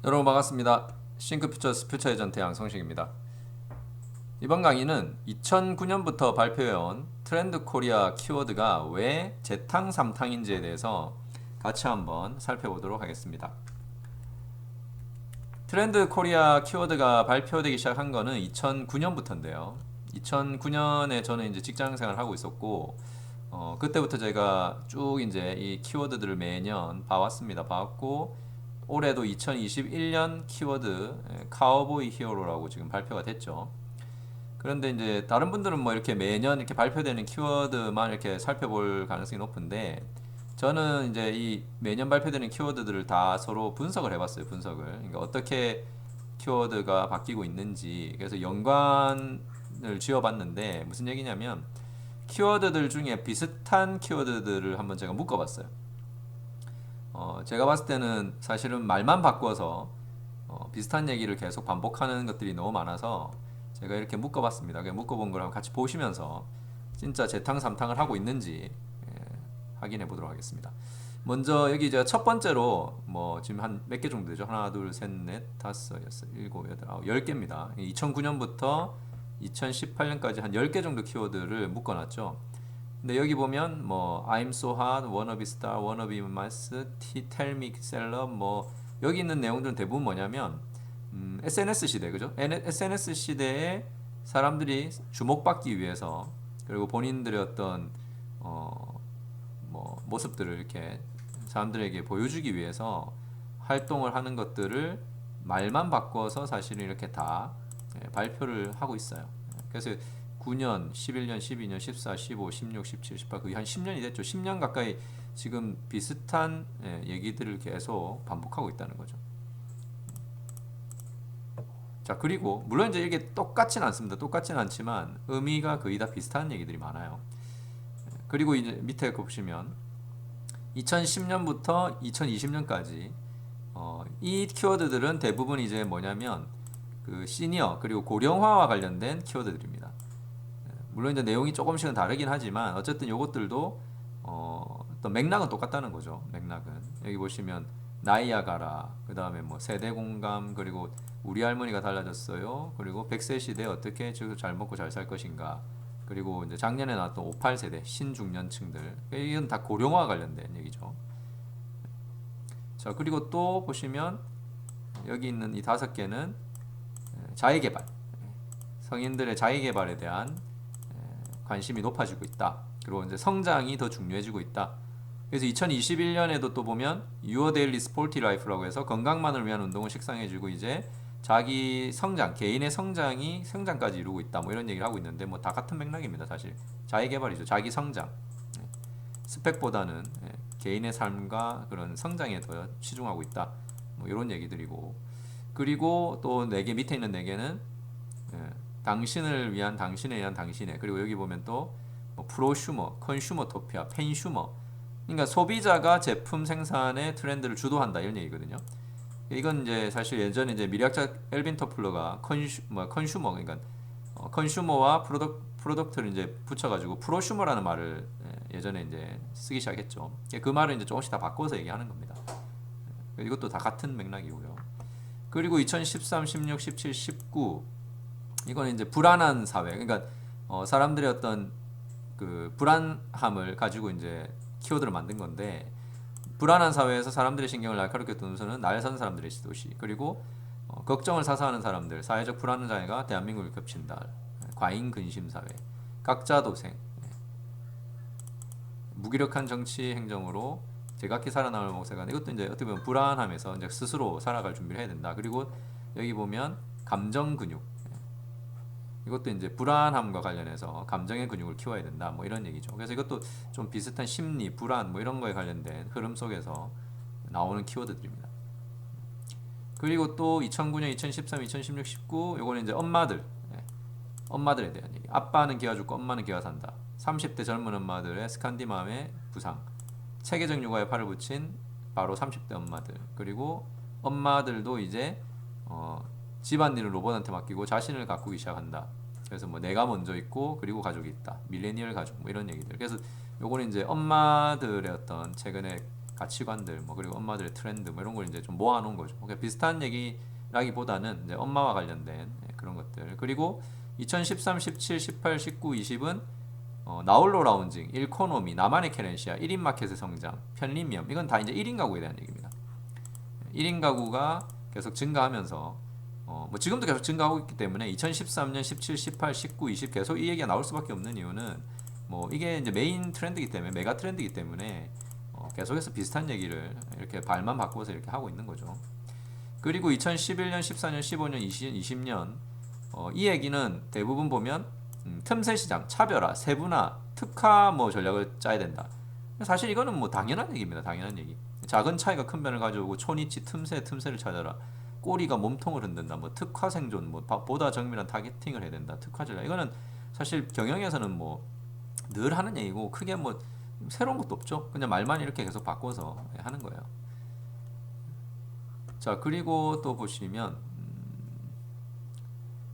여러분 반갑습니다. 싱크퓨처스 퓨처 에전트 양성식입니다. 이번 강의는 2009년부터 발표해온 트렌드 코리아 키워드가 왜 재탕 삼탕인지에 대해서 같이 한번 살펴보도록 하겠습니다. 트렌드 코리아 키워드가 발표되기 시작한 거는 2009년부터인데요. 2009년에 저는 이제 직장 생활을 하고 있었고, 그때부터 제가 쭉 이제 이 키워드들을 매년 봐왔습니다. 봐왔고, 올해도 2021년 키워드 카우보이 히어로라고 지금 발표가 됐죠. 그런데 이제 다른 분들은 뭐 이렇게 매년 이렇게 발표되는 키워드만 이렇게 살펴볼 가능성이 높은데 저는 이제 이 매년 발표되는 키워드들을 다 서로 분석을 해봤어요. 분석을. 그러니까 어떻게 키워드가 바뀌고 있는지. 그래서 연관을 지어봤는데 무슨 얘기냐면 키워드들 중에 비슷한 키워드들을 한번 제가 묶어봤어요. 제가 봤을 때는 사실은 말만 바꿔서 비슷한 얘기를 계속 반복하는 것들이 너무 많아서 제가 이렇게 묶어봤습니다. 묶어본 걸 같이 보시면서 진짜 재탕3탕을 하고 있는지 확인해 보도록 하겠습니다. 먼저 여기 제가 첫 번째로 뭐 지금 한 몇 개 정도 되죠? 하나, 둘, 셋, 넷, 다섯, 여섯, 일곱, 여덟, 아홉, 10개입니다. 2009년부터 2018년까지 한 10개 정도 키워드를 묶어놨죠. 근데 여기 보면 뭐 I'm so hot, wanna be star, wanna be mass, tell me celeb 뭐 여기 있는 내용들은 대부분 뭐냐면 SNS 시대 그죠? SNS 시대에 사람들이 주목받기 위해서 그리고 본인들의 어떤 뭐 모습들을 이렇게 사람들에게 보여주기 위해서 활동을 하는 것들을 말만 바꿔서 사실은 이렇게 다 발표를 하고 있어요. 그래서 9년, 11년, 12년, 14, 15, 16, 17, 18 거의 한 10년이 됐죠. 10년 가까이 지금 비슷한 얘기들을 계속 반복하고 있다는 거죠. 자, 그리고 물론 이제 이게 똑같진 않습니다. 똑같진 않지만 의미가 거의 다 비슷한 얘기들이 많아요. 그리고 이제 밑에 거 보시면 2010년부터 2020년까지 이 키워드들은 대부분 이제 뭐냐면 그 시니어 그리고 고령화와 관련된 키워드들입니다. 물론 이제 내용이 조금씩은 다르긴 하지만 어쨌든 이것들도 또 맥락은 똑같다는 거죠. 맥락은 여기 보시면 나이아가라, 그 다음에 뭐 세대 공감, 그리고 우리 할머니가 달라졌어요. 그리고 100세 시대에 어떻게 잘 먹고 잘 살 것인가. 그리고 이제 작년에 나왔던 58세대 신중년층들 이건 다 고령화 관련된 얘기죠. 자, 그리고 또 보시면 여기 있는 이 5개는 자기개발, 성인들의 자기개발에 대한 관심이 높아지고 있다. 그리고 이제 성장이 더 중요해지고 있다. 그래서 2021년에도 또 보면 Your Daily Sporty Life라고 해서 건강만을 위한 운동을 식상해지고 이제 자기 성장, 개인의 성장이 성장까지 이루고 있다. 뭐 이런 얘기를 하고 있는데 뭐 다 같은 맥락입니다. 사실 자기 개발이죠. 자기 성장. 스펙보다는 개인의 삶과 그런 성장에 더 치중하고 있다. 뭐 이런 얘기들이고 그리고 또 4개 밑에 있는 4개는 당신을 위한 당신에 의한 당신의 그리고 여기 보면 또뭐 프로슈머, 컨슈머토피아, 펜슈머 그러니까 소비자가 제품 생산의 트렌드를 주도한다 이런 얘기거든요. 이건 이제 사실 예전에 이제 미래학자 엘빈 터플러가 컨슈머 그러니까 컨슈머와 프로덕트를 이제 붙여가지고 프로슈머라는 말을 예전에 이제 쓰기 시작했죠. 그 말을 이제 조금씩 다 바꿔서 얘기하는 겁니다. 이것도 다 같은 맥락이고요. 그리고 2013, 16, 17, 19 이거는 이제 불안한 사회. 그러니까 사람들의 어떤 그 불안함을 가지고 이제 키워드를 만든 건데 불안한 사회에서 사람들의 신경을 날카롭게 둔 우선은 날선 사람들의 도시 그리고 걱정을 사사하는 사람들 사회적 불안한 장애가 대한민국을 겹친다. 과잉 근심 사회, 각자 도생, 무기력한 정치 행정으로 제각기 살아남을 모색하는 이것도 이제 어떻게 보면 불안함에서 이제 스스로 살아갈 준비를 해야 된다. 그리고 여기 보면 감정 근육 이것도 이제 불안함과 관련해서 감정의 근육을 키워야 된다. 뭐 이런 얘기죠. 그래서 이것도 좀 비슷한 심리, 불안 뭐 이런 거에 관련된 흐름 속에서 나오는 키워드들입니다. 그리고 또 2009년, 2013, 2016, 19 요거는 이제 엄마들, 엄마들에 대한 얘기. 아빠는 기가 죽고 엄마는 기가 산다. 30대 젊은 엄마들의 스칸디맘의 부상. 체계적 육아에 팔을 붙인 바로 30대 엄마들. 그리고 엄마들도 이제 집안일을 로봇한테 맡기고 자신을 가꾸기 시작한다. 그래서 뭐 내가 먼저 있고 그리고 가족이 있다. 밀레니얼 가족 뭐 이런 얘기들. 그래서 요거는 이제 엄마들의 어떤 최근에 가치관들 뭐 그리고 엄마들의 트렌드 뭐 이런 걸 이제 좀 모아놓은 거죠. 그러니까 비슷한 얘기라기보다는 이제 엄마와 관련된 그런 것들. 그리고 2013, 17, 18, 19, 20은 나홀로 라운징, 일코노미, 나만의 캐렌시아, 1인 마켓의 성장, 편리미엄 이건 다 이제 1인 가구에 대한 얘기입니다. 1인 가구가 계속 증가하면서 뭐 지금도 계속 증가하고 있기 때문에 2013년, 17, 18, 19, 20 계속 이 얘기가 나올 수밖에 없는 이유는 뭐 이게 이제 메인 트렌드이기 때문에 메가 트렌드이기 때문에 계속해서 비슷한 얘기를 이렇게 발만 바꿔서 이렇게 하고 있는 거죠. 그리고 2011년, 14년, 15년, 20년 이 얘기는 대부분 보면 틈새 시장, 차별화, 세분화, 특화 뭐 전략을 짜야 된다. 사실 이거는 뭐 당연한 얘기입니다. 당연한 얘기. 작은 차이가 큰 변을 가져오고 초니치 틈새를 찾아라. 꼬리가 몸통을 흔든다. 뭐 특화 생존, 뭐 보다 정밀한 타겟팅을 해야 된다. 특화 전략. 이거는 사실 경영에서는 뭐 늘 하는 얘기고 크게 뭐 새로운 것도 없죠. 그냥 말만 이렇게 계속 바꿔서 하는 거예요. 자, 그리고 또 보시면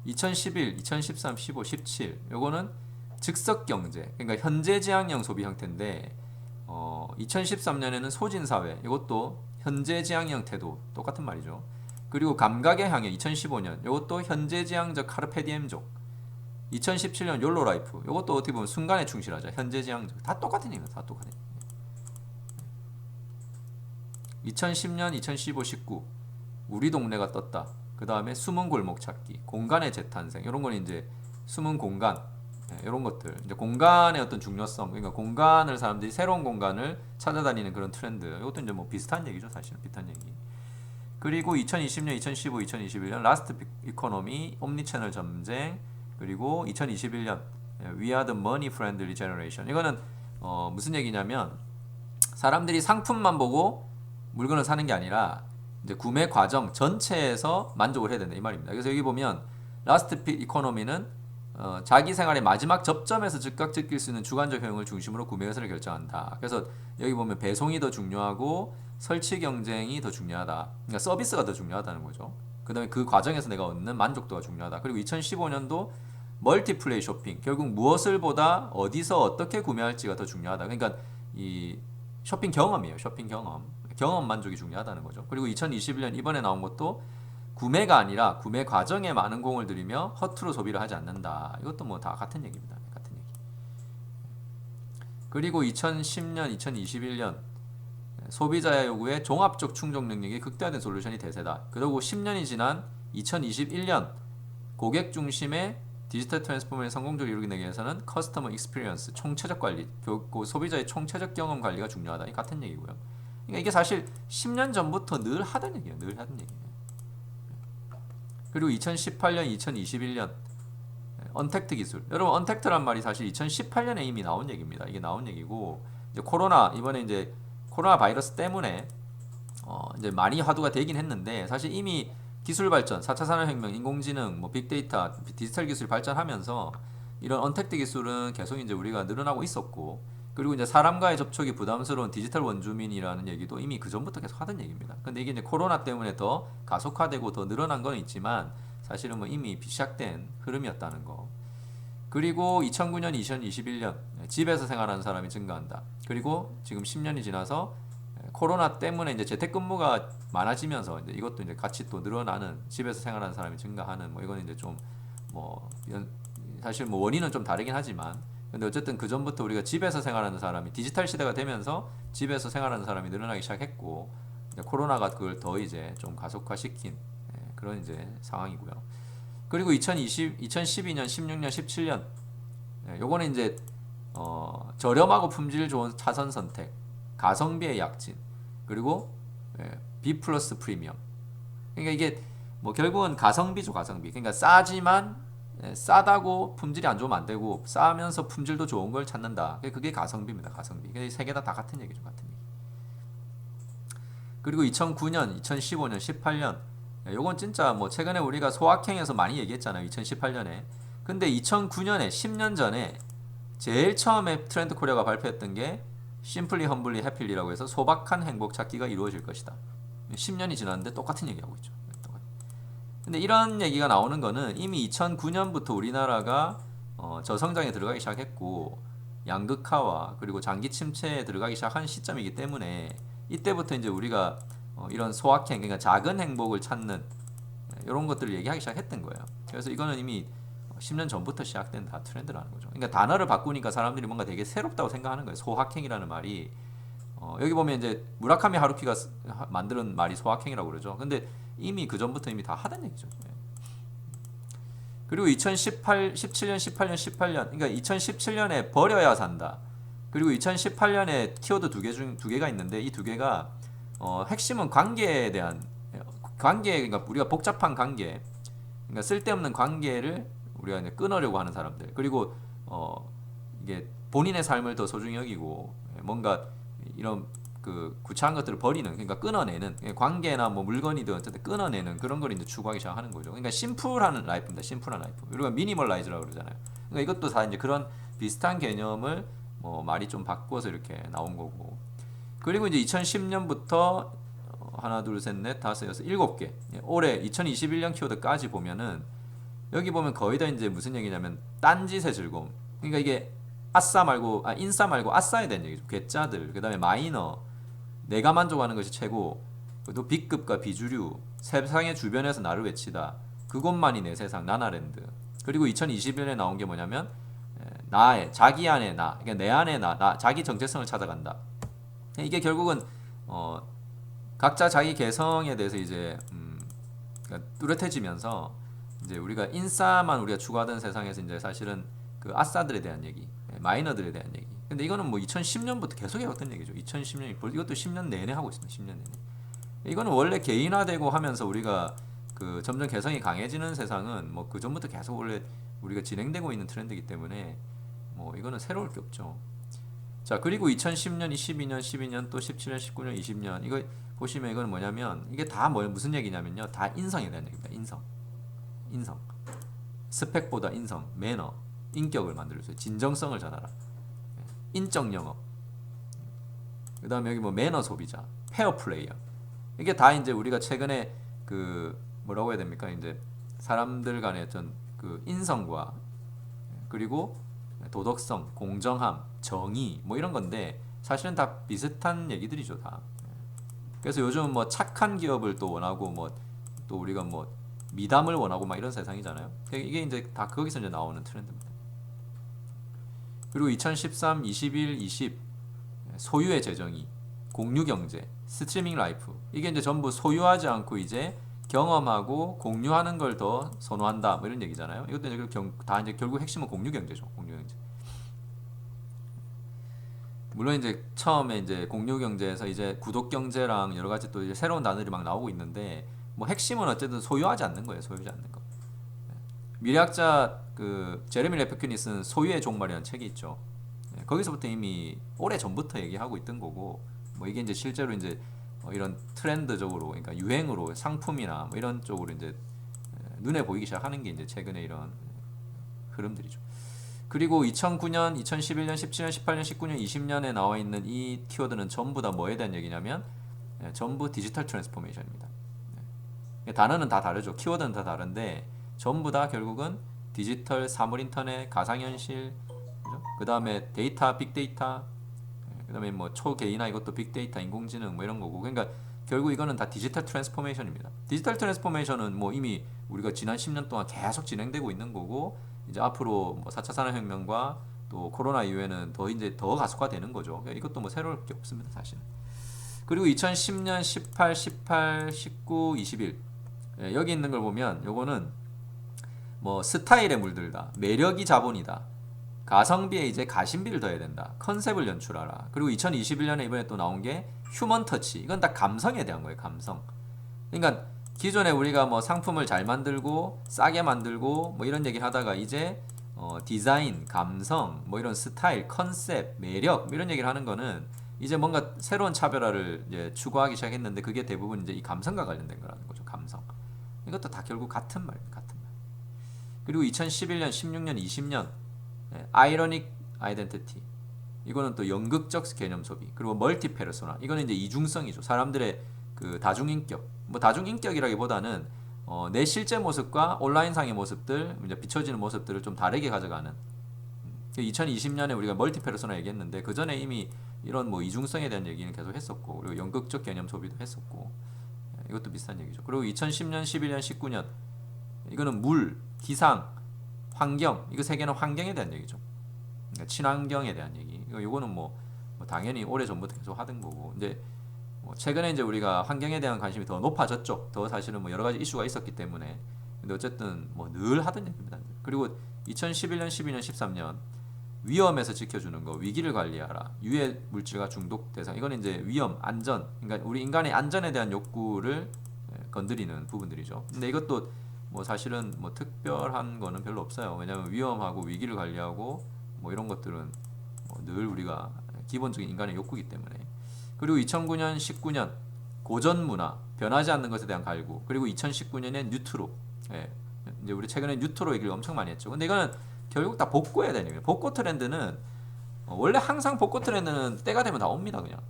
2011, 2013, 15, 17 요거는 즉석 경제. 그러니까 현재 지향형 소비 형태인데 2013년에는 소진 사회. 이것도 현재 지향형 태도 똑같은 말이죠. 그리고 감각의 향해 2015년 이것도 현재 지향적 카르페디엠족. 2017년 욜로 라이프 이것도 어떻게 보면 순간에 충실하자. 현재 지향적 다 똑같은 얘기입니다. 다 똑같은. 2010년, 2015, 19 우리 동네가 떴다. 그 다음에 숨은 골목 찾기, 공간의 재탄생 이런 건 이제 숨은 공간 이런 것들 이제 공간의 어떤 중요성 그러니까 공간을 사람들이 새로운 공간을 찾아다니는 그런 트렌드 이것도 이제 뭐 비슷한 얘기죠. 사실은 비슷한 얘기. 그리고 2020년, 2015, 2021년 라스트 이코노미, 옴니채널 전쟁 그리고 2021년 We are the money friendly generation 이거는 무슨 얘기냐면 사람들이 상품만 보고 물건을 사는 게 아니라 이제 구매 과정 전체에서 만족을 해야 된다 이 말입니다. 그래서 여기 보면 라스트 이코노미는 자기 생활의 마지막 접점에서 즉각 느낄 수 있는 주관적 효용을 중심으로 구매 의사를 결정한다. 그래서 여기 보면 배송이 더 중요하고 설치 경쟁이 더 중요하다. 그러니까 서비스가 더 중요하다는 거죠. 그 다음에 그 과정에서 내가 얻는 만족도가 중요하다. 그리고 2015년도 멀티플레이 쇼핑 결국 무엇을 보다 어디서 어떻게 구매할지가 더 중요하다. 그러니까 이 쇼핑 경험이에요. 쇼핑 경험 만족이 중요하다는 거죠. 그리고 2021년 이번에 나온 것도 구매가 아니라 구매 과정에 많은 공을 들이며 허투루 소비를 하지 않는다. 이것도 뭐 다 같은 얘기입니다. 같은 얘기. 그리고 2010년, 2021년 소비자의 요구에 종합적 충족 능력이 극대화된 솔루션이 대세다. 그리고 10년이 지난 2021년 고객 중심의 디지털 트랜스포메이션을 성공적으로 이루기 위해서는 커스터머 익스피리언스, 총체적 관리, 소비자의 총체적 경험 관리가 중요하다. 이 같은 얘기고요. 그러니까 이게 사실 10년 전부터 늘 하던 얘기예요. 늘 하던 얘기예요. 그리고 2018년, 2021년 언택트 기술. 여러분 언택트란 말이 사실 2018년에 이미 나온 얘기입니다. 이게 나온 얘기고 이제 이번에 이제 코로나 바이러스 때문에 이제 많이 화두가 되긴 했는데 사실 이미 기술 발전, 4차 산업혁명, 인공지능, 뭐 빅데이터, 디지털 기술이 발전하면서 이런 언택트 기술은 계속 이제 우리가 늘어나고 있었고 그리고 이제 사람과의 접촉이 부담스러운 디지털 원주민이라는 얘기도 이미 그 전부터 계속 하던 얘기입니다. 근데 이게 이제 코로나 때문에 더 가속화되고 더 늘어난 건 있지만 사실은 뭐 이미 시작된 흐름이었다는 거. 그리고 2009년, 2021년 집에서 생활하는 사람이 증가한다. 그리고 지금 10년이 지나서 코로나 때문에 이제 재택근무가 많아지면서 이제 이것도 이제 같이 또 늘어나는 집에서 생활하는 사람이 증가하는 뭐 이건 이제 좀 뭐 사실 뭐 원인은 좀 다르긴 하지만 근데 어쨌든 그 전부터 우리가 집에서 생활하는 사람이 디지털 시대가 되면서 집에서 생활하는 사람이 늘어나기 시작했고 이제 코로나가 그걸 더 이제 좀 가속화시킨 그런 이제 상황이고요. 그리고 2012년, 16년, 17년 요거는 이제 저렴하고 품질 좋은 차선 선택, 가성비의 약진, 그리고 B 플러스 프리미엄. 그러니까 이게 뭐 결국은 가성비죠, 가성비. 그러니까 싸지만 싸다고 품질이 안 좋으면 안 되고 싸면서 품질도 좋은 걸 찾는다. 그게 가성비입니다, 가성비. 세 개 다 같은 얘기죠, 같은 얘기. 그리고 2009년, 2015년, 18년 요건 진짜 뭐 최근에 우리가 소확행에서 많이 얘기했잖아요. 2018년에. 근데 2009년에 10년 전에 제일 처음에 트렌드 코리아가 발표했던 게 심플리 험블리 해필리라고 해서 소박한 행복 찾기가 이루어질 것이다. 10년이 지났는데 똑같은 얘기하고 있죠. 근데 이런 얘기가 나오는 거는 이미 2009년부터 우리나라가 저성장에 들어가기 시작했고 양극화와 그리고 장기 침체에 들어가기 시작한 시점이기 때문에 이때부터 이제 우리가 이런 소확행, 그러니까 작은 행복을 찾는 이런 것들을 얘기하기 시작했던 거예요. 그래서 이거는 이미 10년 전부터 시작된 다 트렌드라는 거죠. 그러니까 단어를 바꾸니까 사람들이 뭔가 되게 새롭다고 생각하는 거예요. 소확행이라는 말이 여기 보면 이제 무라카미 하루키가 만드는 말이 소확행이라고 그러죠. 근데 이미 그 전부터 이미 다 하던 얘기죠. 그리고 17년, 18년, 그러니까 2017년에 버려야 산다. 그리고 2018년에 키워드 두 개가 있는데 이 두 개가 핵심은 관계에 대한 그러니까 우리가 복잡한 관계, 그러니까 쓸데없는 관계를 우리가 이제 끊으려고 하는 사람들. 그리고 이게 본인의 삶을 더 소중히 여기고 뭔가 이런 그 구차한 것들을 버리는, 그러니까 끊어내는, 관계나 뭐 물건이든 어쨌든 끊어내는 그런 걸 이제 추구하기 시작하는 거죠. 그러니까 심플한 라이프입니다. 심플한 라이프. 우리가 미니멀라이즈라고 그러잖아요. 그러니까 이것도 다 이제 그런 비슷한 개념을 말이 좀 바꿔서 이렇게 나온 거고. 그리고 이제 2010년부터 하나, 둘, 셋, 넷, 다섯, 여섯, 7개. 올해 2021년 키워드까지 보면은 여기 보면 거의 다 이제 무슨 얘기냐면 딴짓의 즐거움. 그러니까 이게 인싸 말고 아싸에 대한 얘기죠. 괴짜들, 그다음에 마이너, 내가 만족하는 것이 최고, 또 B급과 비주류, 세상의 주변에서 나를 외치다, 그것만이 내 세상, 나나랜드. 그리고 2021년에 나온 게 뭐냐면 자기 안에 나, 그러니까 내 안에 나, 자기 정체성을 찾아간다. 이게 결국은 각자 자기 개성에 대해서 이제 그러니까 뚜렷해지면서 이제 우리가 인싸만 우리가 추구하던 세상에서 이제 사실은 그 아싸들에 대한 얘기, 마이너들에 대한 얘기. 근데 이거는 뭐 2010년부터 계속 해왔던 얘기죠. 2010년 이것도 10년 내내 하고 있습니다. 10년 내내. 이거는 원래 개인화되고 하면서 우리가 그 점점 개성이 강해지는 세상은 뭐 그 전부터 계속 원래 우리가 진행되고 있는 트렌드이기 때문에 뭐 이거는 새로울 게 없죠. 자, 그리고 2010년, 12년, 12년, 또 17년, 19년, 20년 이거 보시면 이건 뭐냐면 이게 다 무슨 얘기냐면요. 다 인성에 대한 얘기입니다. 인성. 스펙보다 인성, 매너, 인격을 만들어줘요. 진정성을 전하라. 인적 영업. 그 다음에 여기 뭐 매너 소비자, 페어 플레이어. 이게 다 이제 우리가 최근에 그 뭐라고 해야 됩니까? 이제 사람들 간의 어떤 그 인성과 그리고 도덕성, 공정함, 정의 뭐 이런 건데 사실은 다 비슷한 얘기들이죠, 다. 그래서 요즘 뭐 착한 기업을 또 원하고 뭐 또 우리가 뭐 미담을 원하고 막 이런 세상이잖아요. 이게 이제 다 거기서 이제 나오는 트렌드입니다. 그리고 2013, 21, 20 소유의 재정의, 공유 경제, 스트리밍 라이프. 이게 이제 전부 소유하지 않고 이제 경험하고 공유하는 걸 더 선호한다. 뭐 이런 얘기잖아요. 이것도 이제 다 이제 결국 핵심은 공유 경제죠. 공유 경제. 물론 이제 처음에 이제 공유 경제에서 이제 구독 경제랑 여러 가지 또 이제 새로운 단어들이 막 나오고 있는데 뭐 핵심은 어쨌든 소유하지 않는 거예요. 소유하지 않는 거. 미래학자 그 제레미 레프킨이 쓴 소유의 종말이라는 책이 있죠. 거기서부터 이미 오래 전부터 얘기하고 있던 거고, 뭐 이게 이제 실제로 이제 이런 트렌드적으로, 그러니까 유행으로 상품이나 뭐 이런 쪽으로 이제 눈에 보이기 시작하는 게 이제 최근에 이런 흐름들이죠. 그리고 2009년, 2011년, 17년, 18년, 19년, 20년에 나와 있는 이 키워드는 전부 다 뭐에 대한 얘기냐면 전부 디지털 트랜스포메이션입니다. 단어는 다 다르죠. 키워드는 다 다른데 전부 다 결국은 디지털, 사물 인터넷, 가상현실, 그 다음에 데이터, 빅데이터, 그 다음에 뭐 초개인화 이것도 빅데이터, 인공지능 뭐 이런 거고. 그러니까 결국 이거는 다 디지털 트랜스포메이션입니다. 디지털 트랜스포메이션은 뭐 이미 우리가 지난 10년 동안 계속 진행되고 있는 거고, 이제 앞으로 뭐 4차 산업혁명과 또 코로나 이후에는 이제 더 가속화되는 거죠. 그러니까 이것도 뭐 새로울 게 없습니다, 사실은. 그리고 2010년, 18, 19, 21 여기 있는 걸 보면 요거는 뭐 스타일에 물들다, 매력이 자본이다, 가성비에 이제 가심비를 더해야 된다, 컨셉을 연출하라. 그리고 2021년에 이번에 또 나온 게 휴먼 터치. 이건 다 감성에 대한 거예요. 감성. 그러니까 기존에 우리가 뭐 상품을 잘 만들고 싸게 만들고 뭐 이런 얘기를 하다가 이제 디자인, 감성, 뭐 이런 스타일, 컨셉, 매력 뭐 이런 얘기를 하는 거는 이제 뭔가 새로운 차별화를 이제 추구하기 시작했는데 그게 대부분 이제 이 감성과 관련된 거라는 거죠. 감성. 이것도 다 결국 같은 말, 같은 말. 그리고 2011년, 16년, 20년 아이러닉 아이덴티티. 이거는 또 연극적 개념 소비. 그리고 멀티 페르소나. 이거는 이제 이중성이죠. 사람들의 그 다중인격. 뭐 다중인격이라기보다는 내 실제 모습과 온라인상의 모습들, 이제 비춰지는 모습들을 좀 다르게 가져가는. 2020년에 우리가 멀티 페르소나 얘기했는데 그 전에 이미 이런 뭐 이중성에 대한 얘기는 계속 했었고, 그리고 연극적 개념 소비도 했었고, 이것도 비슷한 얘기죠. 그리고 2010년, 11년, 19년 이거는 물, 기상, 환경, 이거 세 개는 환경에 대한 얘기죠. 그러니까 친환경에 대한 얘기. 이거는 뭐 당연히 오래 전부터 계속 하던 거고, 이제 뭐 최근에 이제 우리가 환경에 대한 관심이 더 높아졌죠. 더 사실은 뭐 여러 가지 이슈가 있었기 때문에. 근데 어쨌든 뭐 늘 하던 얘기입니다. 그리고 2011년, 12년, 13년 위험에서 지켜주는 거, 위기를 관리하라, 유해 물질과 중독 대상. 이거는 이제 위험, 안전, 그러니까 우리 인간의 안전에 대한 욕구를 건드리는 부분들이죠. 근데 이것도 뭐 사실은 뭐 특별한 거는 별로 없어요. 왜냐하면 위험하고 위기를 관리하고 뭐 이런 것들은 뭐 늘 우리가 기본적인 인간의 욕구이기 때문에. 그리고 2009년, 19년 고전 문화, 변하지 않는 것에 대한 갈구. 그리고 2019년에 뉴트로. 예. 이제 우리 최근에 뉴트로 얘기를 엄청 많이 했죠. 근데 이거는 결국 다 복고해야 되는 거예요. 복고 트렌드는 원래 항상 복고 트렌드는 때가 되면 다 옵니다, 그냥.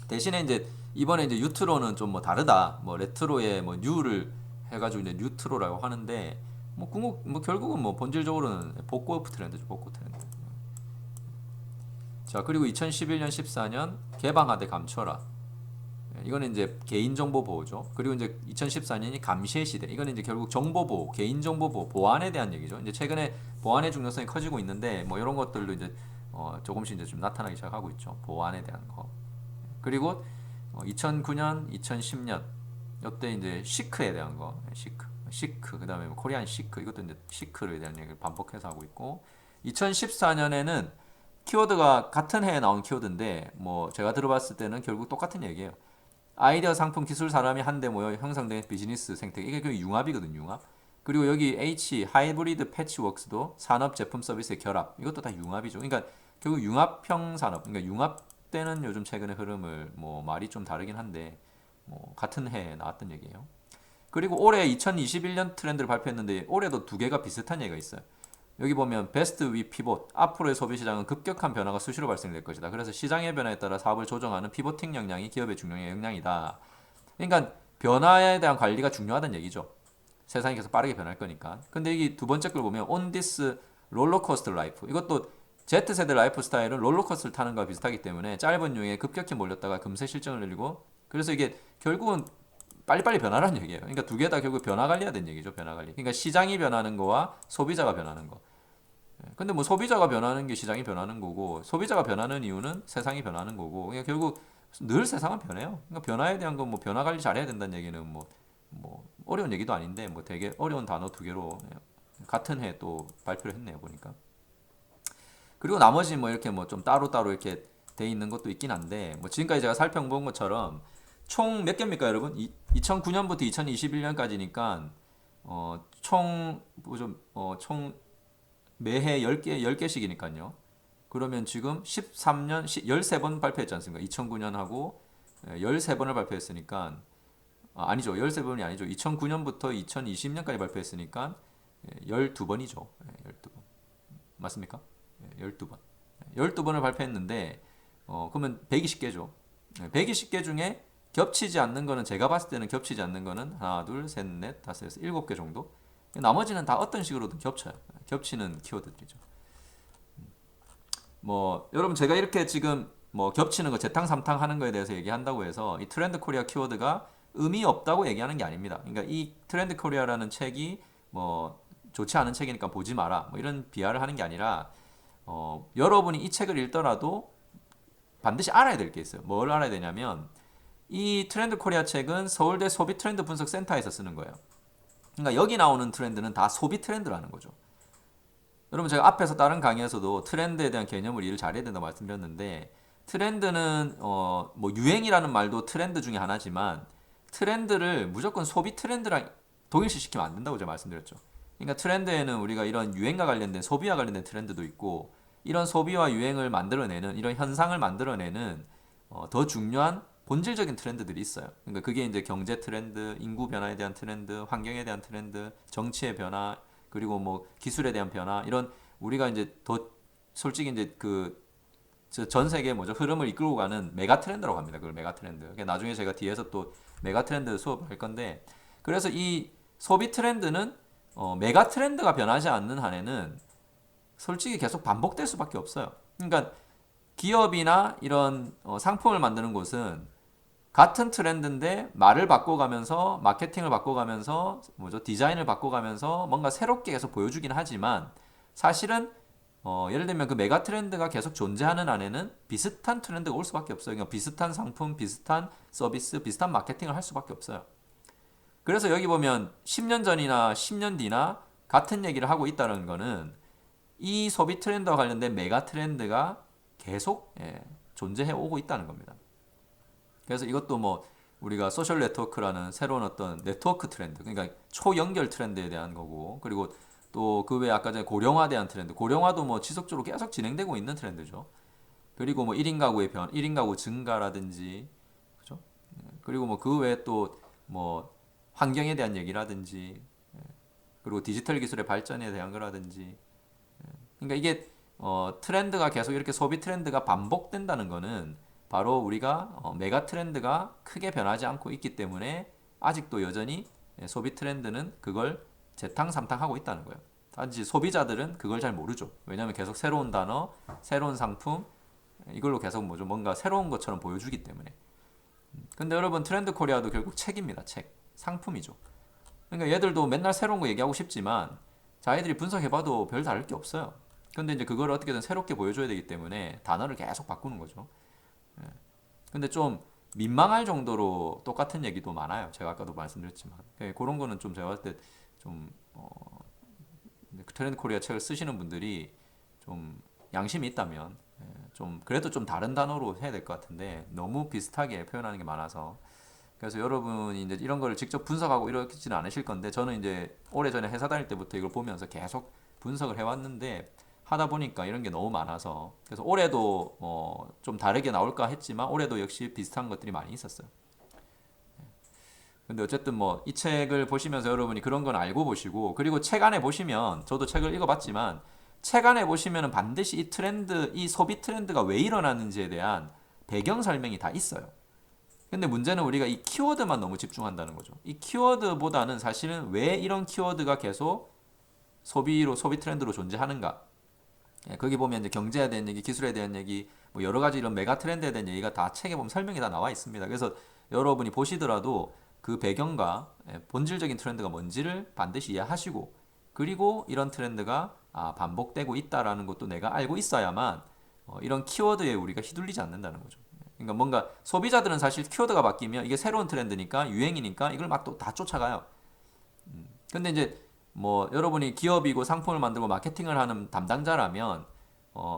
대신에 이제 이번에 이제 뉴트로는 좀 뭐 다르다. 뭐 레트로에 뭐 뉴를 해가지고 이제 뉴트로라고 하는데 뭐 결국은 뭐 본질적으로는 복고 트렌드죠, 복고 트렌드. 자, 그리고 2011년, 14년 개방하되 감춰라. 이거는 이제 개인정보 보호죠. 그리고 이제 2014년이 감시의 시대. 이거는 이제 결국 정보보호, 개인정보보호, 보안에 대한 얘기죠. 이제 최근에 보안의 중요성이 커지고 있는데 뭐 이런 것들도 이제 조금씩 이제 좀 나타나기 시작하고 있죠. 보안에 대한 거. 그리고 2009년, 2010년 이때 이제 시크에 대한 거, 시크, 그다음에 뭐 코리안 시크, 이것도 이제 시크에 대한 얘기를 반복해서 하고 있고, 2014년에는 키워드가 같은 해에 나온 키워드인데 뭐 제가 들어봤을 때는 결국 똑같은 얘기예요. 아이디어, 상품, 기술, 사람이 한데 모여 형성된 비즈니스 생태. 이게 그 융합이거든, 융합. 그리고 여기 H, 하이브리드 패치웍스도 산업, 제품, 서비스의 결합. 이것도 다 융합이죠. 그러니까 결국 융합형 산업. 그러니까 융합되는 요즘 최근의 흐름을 뭐 말이 좀 다르긴 한데 뭐 같은 해에 나왔던 얘기예요. 그리고 올해 2021년 트렌드를 발표했는데 올해도 두 개가 비슷한 얘기가 있어요. 여기 보면 베스트 위 피봇, 앞으로의 소비 시장은 급격한 변화가 수시로 발생될 것이다. 그래서 시장의 변화에 따라 사업을 조정하는 피보팅 역량이 기업의 중요한 역량이다. 그러니까 변화에 대한 관리가 중요하다는 얘기죠. 세상이 계속 빠르게 변할 거니까. 근데 여기 두 번째 걸 보면 on this 롤러코스터 라이프. 이것도 Z세대 라이프 스타일은 롤러코스터를 타는 거와 비슷하기 때문에 짧은 유행에 급격히 몰렸다가 금세 실증을 늘리고, 그래서 이게 결국은 빨리빨리 변하라는 얘기예요. 그러니까 두 개 다 결국 변화 관리해야 되는 얘기죠. 변화 관리. 그러니까 시장이 변하는 거와 소비자가 변하는 거. 근데 뭐 소비자가 변하는 게 시장이 변하는 거고, 소비자가 변하는 이유는 세상이 변하는 거고, 그러니까 결국 늘 세상은 변해요. 그러니까 변화에 대한 건 뭐 변화 관리 잘해야 된다는 얘기는 뭐 어려운 얘기도 아닌데 뭐 되게 어려운 단어 두 개로 같은 해 또 발표를 했네요, 보니까. 그리고 나머지 뭐 이렇게 뭐 좀 따로따로 이렇게 돼 있는 것도 있긴 한데, 뭐 지금까지 제가 살펴본 것처럼 총 몇 개입니까, 여러분? 2009년부터 2021년까지니까 총 매해 10개씩이니까요. 그러면 지금 13년 13번 발표했지 않습니까? 2009년하고 13번을 발표했으니까 아니죠. 13번이 아니죠. 2009년부터 2020년까지 발표했으니까 12번이죠. 12번. 맞습니까? 12번. 12번을 발표했는데 그러면 120개죠. 120개 중에 겹치지 않는 거는, 제가 봤을 때는 겹치지 않는 거는 하나, 둘, 셋, 넷, 다섯, 여섯, 7개 정도. 나머지는 다 어떤 식으로든 겹쳐요. 겹치는 키워드들이죠. 뭐 여러분, 제가 이렇게 지금 뭐 겹치는 거 재탕 삼탕 하는 거에 대해서 얘기한다고 해서 이 트렌드 코리아 키워드가 의미 없다고 얘기하는 게 아닙니다. 그러니까 이 트렌드 코리아라는 책이 뭐 좋지 않은 책이니까 보지 마라, 뭐 이런 비하를 하는 게 아니라 여러분이 이 책을 읽더라도 반드시 알아야 될 게 있어요. 뭘 알아야 되냐면, 이 트렌드 코리아 책은 서울대 소비 트렌드 분석 센터에서 쓰는 거예요. 그러니까 여기 나오는 트렌드는 다 소비 트렌드라는 거죠. 여러분, 제가 앞에서 다른 강의에서도 트렌드에 대한 개념을 이해를 잘해야 된다고 말씀드렸는데, 트렌드는 뭐 유행이라는 말도 트렌드 중에 하나지만 트렌드를 무조건 소비 트렌드랑 동일시시키면 안 된다고 제가 말씀드렸죠. 그러니까 트렌드에는 우리가 이런 유행과 관련된, 소비와 관련된 트렌드도 있고, 이런 소비와 유행을 만들어내는, 이런 현상을 만들어내는 더 중요한 본질적인 트렌드들이 있어요. 그러니까 그게 이제 경제 트렌드, 인구 변화에 대한 트렌드, 환경에 대한 트렌드, 정치의 변화, 그리고 뭐 기술에 대한 변화, 이런 우리가 이제 더 솔직히 이제 전 세계 흐름을 이끌고 가는 메가 트렌드라고 합니다. 그걸 메가 트렌드. 그러니까 나중에 제가 뒤에서 또 메가 트렌드 수업할 건데, 그래서 이 소비 트렌드는 메가 트렌드가 변하지 않는 한에는 솔직히 계속 반복될 수밖에 없어요. 그러니까 기업이나 이런 상품을 만드는 곳은 같은 트렌드인데 말을 바꿔가면서 마케팅을 바꿔가면서 뭐죠 디자인을 바꿔가면서 뭔가 새롭게 계속 보여주긴 하지만 사실은 예를 들면 그 메가 트렌드가 계속 존재하는 안에는 비슷한 트렌드가 올 수밖에 없어요. 그러니까 비슷한 상품, 비슷한 서비스, 비슷한 마케팅을 할 수밖에 없어요. 그래서 여기 보면 10년 전이나 10년 뒤나 같은 얘기를 하고 있다는 거는 이 소비 트렌드와 관련된 메가 트렌드가 계속 존재해 오고 있다는 겁니다. 그래서 이것도 뭐 우리가 소셜 네트워크라는 새로운 어떤 네트워크 트렌드, 그러니까 초연결 트렌드에 대한 거고, 그리고 또 그 외에 아까 전에 고령화에 대한 트렌드, 고령화도 뭐 지속적으로 계속 진행되고 있는 트렌드죠. 그리고 뭐 1인 가구의 1인 가구 증가라든지, 그죠? 그리고 뭐 그 외에 또 뭐 환경에 대한 얘기라든지, 그리고 디지털 기술의 발전에 대한 거라든지, 그러니까 이게 트렌드가 계속 이렇게 소비 트렌드가 반복된다는 거는 바로 우리가 메가 트렌드가 크게 변하지 않고 있기 때문에 아직도 여전히 소비 트렌드는 그걸 재탕삼탕하고 있다는 거예요. 단지 소비자들은 그걸 잘 모르죠. 왜냐하면 계속 새로운 단어, 새로운 상품 이걸로 계속 뭐죠 뭔가 새로운 것처럼 보여주기 때문에. 근데 여러분 트렌드 코리아도 결국 책입니다. 책, 상품이죠. 그러니까 얘들도 맨날 새로운 거 얘기하고 싶지만 자기들이 분석해봐도 별 다를 게 없어요. 근데 이제 그걸 어떻게든 새롭게 보여줘야 되기 때문에 단어를 계속 바꾸는 거죠. 근데 좀 민망할 정도로 똑같은 얘기도 많아요. 제가 아까도 말씀드렸지만 그런 거는 좀 제가 봤을 때좀 트렌드 코리아 책을 쓰시는 분들이 좀 양심이 있다면 좀 그래도 좀 다른 단어로 해야 될 것 같은데 너무 비슷하게 표현하는 게 많아서 그래서 여러분이 이제 이런 걸 직접 분석하고 이러지는 않으실 건데 저는 이제 오래전에 회사 다닐 때부터 이걸 보면서 계속 분석을 해왔는데 하다 보니까 이런 게 너무 많아서 그래서 올해도 좀 다르게 나올까 했지만 올해도 역시 비슷한 것들이 많이 있었어요. 근데 어쨌든 뭐 이 책을 보시면서 여러분이 그런 건 알고 보시고 그리고 책 안에 보시면 저도 책을 읽어봤지만 책 안에 보시면 반드시 이 트렌드, 이 소비 트렌드가 왜 일어나는지에 대한 배경 설명이 다 있어요. 근데 문제는 우리가 이 키워드만 너무 집중한다는 거죠. 이 키워드보다는 사실은 왜 이런 키워드가 계속 소비 트렌드로 존재하는가? 거기 보면 이제 경제에 대한 얘기, 기술에 대한 얘기, 뭐 여러 가지 이런 메가 트렌드에 대한 얘기가 다 책에 보면 설명이 다 나와 있습니다. 그래서 여러분이 보시더라도 그 배경과 본질적인 트렌드가 뭔지를 반드시 이해하시고 그리고 이런 트렌드가 반복되고 있다라는 것도 내가 알고 있어야만 이런 키워드에 우리가 휘둘리지 않는다는 거죠. 그러니까 뭔가 소비자들은 사실 키워드가 바뀌면 이게 새로운 트렌드니까 유행이니까 이걸 막 또 다 쫓아가요. 근데 이제 뭐 여러분이 기업이고 상품을 만들고 마케팅을 하는 담당자라면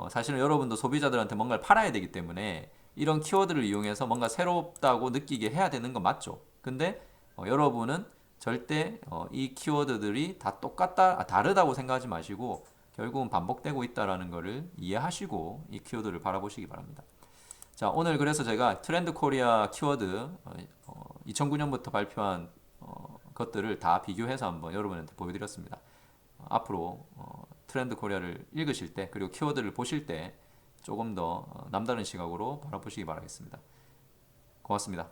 사실은 여러분도 소비자들한테 뭔가를 팔아야 되기 때문에 이런 키워드를 이용해서 뭔가 새롭다고 느끼게 해야 되는 건 맞죠. 근데 여러분은 절대 이 키워드들이 다 똑같다, 다르다고 생각하지 마시고 결국은 반복되고 있다라는 것을 이해하시고 이 키워드를 바라보시기 바랍니다. 자, 오늘 그래서 제가 트렌드 코리아 키워드 2009년부터 발표한 것들을 다 비교해서 한번 여러분한테 보여드렸습니다. 앞으로 트렌드 코리아를 읽으실 때 그리고 키워드를 보실 때 조금 더 남다른 시각으로 바라보시기 바라겠습니다. 고맙습니다.